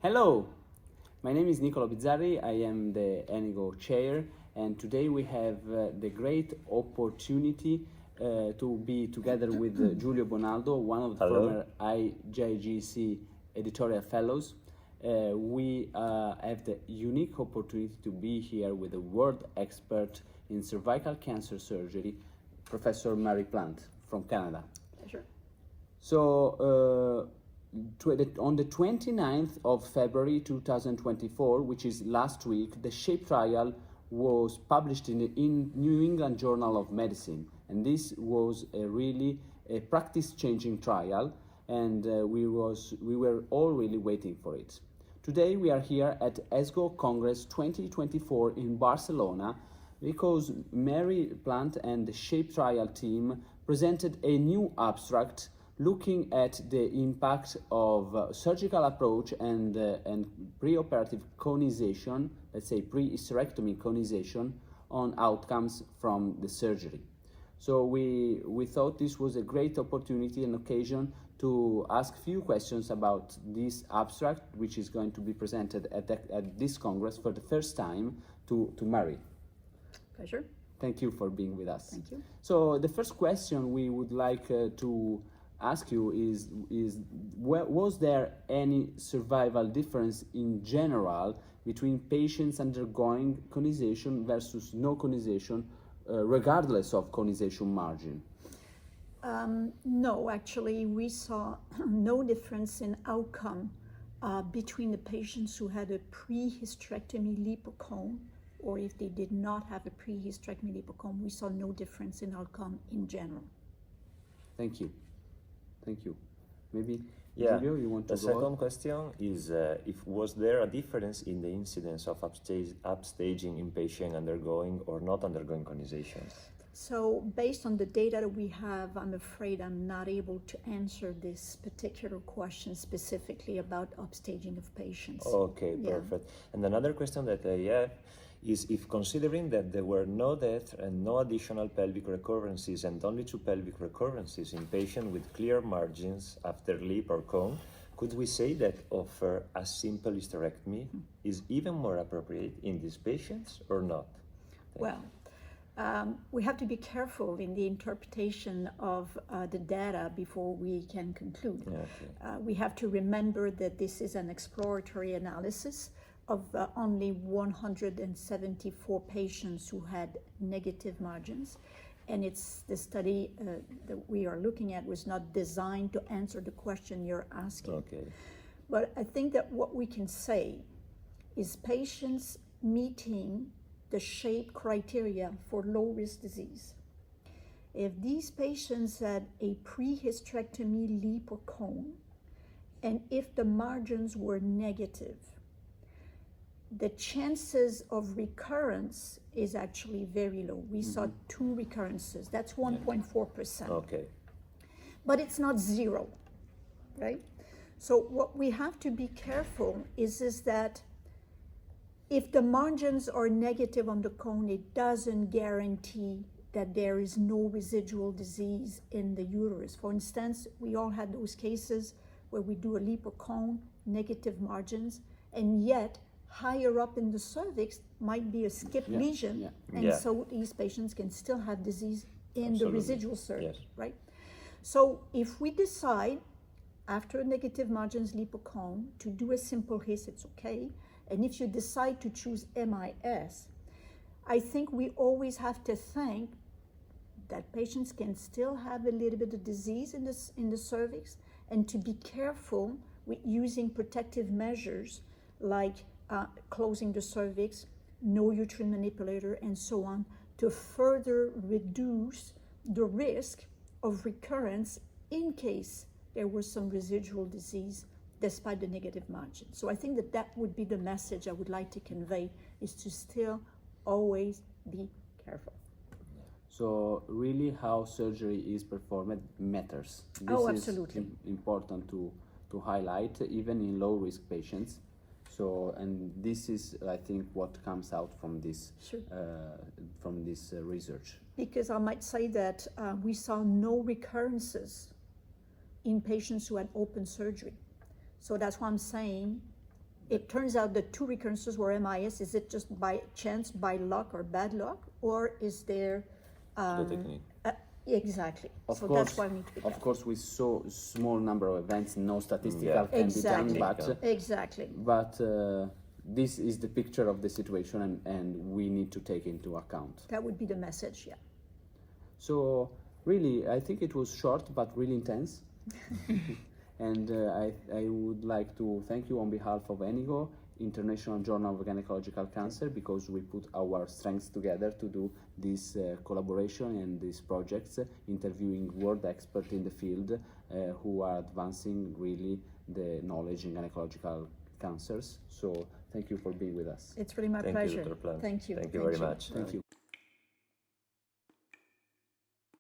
Hello, my name is Nicolo Bizzarri. I am the ENIGO chair, and today we have the great opportunity to be together with Giulio Bonaldo, one of the former IJGC editorial fellows. We have the unique opportunity to be here with a world expert in cervical cancer surgery, Professor Mary Plante from Canada. Pleasure. So, on the 29th of February 2024, which is last week, the SHAPE trial was published in New England Journal of Medicine, and this was really a practice-changing trial, and we were all really waiting for it. Today we are here at ESGO Congress 2024 in Barcelona because Mary Plante and the SHAPE trial team presented a new abstract looking at the impact of surgical approach and preoperative conization, let's say pre-hysterectomy conization, on outcomes from the surgery. So we thought this was a great opportunity and occasion to ask a few questions about this abstract, which is going to be presented at this Congress for the first time to Mary. Pleasure. Thank you for being with us. Thank you. So the first question we would like to ask you is was there any survival difference in general between patients undergoing conization versus no conization, regardless of conization margin? No, actually, we saw no difference in outcome between the patients who had a prehysterectomy lipocone or if they did not have a prehysterectomy lipocone. We saw no difference in outcome in general. Thank you. Thank you. Maybe, Yeah. Giulio, you want to The go on? second question is if was there a difference in the incidence of upstaging in patient undergoing or not undergoing conization? So based on the data that we have, I'm afraid I'm not able to answer this particular question specifically about upstaging of patients. Okay, Yeah. perfect. And another question that I have is if considering that there were no death and no additional pelvic recurrences and only 2 pelvic recurrences in patients with clear margins after LEEP or cone, could we say that offer a simple hysterectomy is even more appropriate in these patients or not? Well, we have to be careful in the interpretation of the data before we can conclude. Yeah, okay. We have to remember that this is an exploratory analysis of only 174 patients who had negative margins. And it's the study that we are looking at was not designed to answer the question you're asking. Okay. But I think that what we can say is patients meeting the SHAPE criteria for low-risk disease. If these patients had a prehysterectomy lipocone, and if the margins were negative, the chances of recurrence is actually very low. We saw 2 recurrences. That's 1.4%. Okay. But it's not 0, right? So what we have to be careful is that if the margins are negative on the cone, it doesn't guarantee that there is no residual disease in the uterus. For instance, we all had those cases where we do a lipocone, negative margins, and yet higher up in the cervix might be a skip lesion, and so these patients can still have disease in the residual cervix, right? So if we decide after negative margins lipocone to do a simple HIS, it's okay. And if you decide to choose MIS, I think we always have to think that patients can still have a little bit of disease in the cervix, and to be careful with using protective measures like closing the cervix, no uterine manipulator, and so on, to further reduce the risk of recurrence in case there was some residual disease despite the negative margin. So I think that would be the message I would like to convey, is to still always be careful. So really how surgery is performed matters. This absolutely. is important to highlight, even in low-risk patients. So, and this is, I think, what comes out from this, research. Because I might say that we saw no recurrences in patients who had open surgery. So that's why I'm saying it turns out the 2 recurrences were MIS. Is it just by chance, by luck, or bad luck, or is there The technique. exactly? Of So course, that's why we need to be of careful. course, with so small number of events, no statistical Yeah. can Exactly. be done, Exactly. but this is the picture of the situation, and we need to take into account. That would be the message. Yeah. So really, I think it was short but really intense. And I would like to thank you on behalf of ENIGO, International Journal of Gynecological Cancer, because we put our strengths together to do this collaboration and these projects, interviewing world experts in the field who are advancing really the knowledge in gynecological cancers. So thank you for being with us. It's really my Thank pleasure. you, Dr. Plante. Thank you. Thank you very much. Thank you.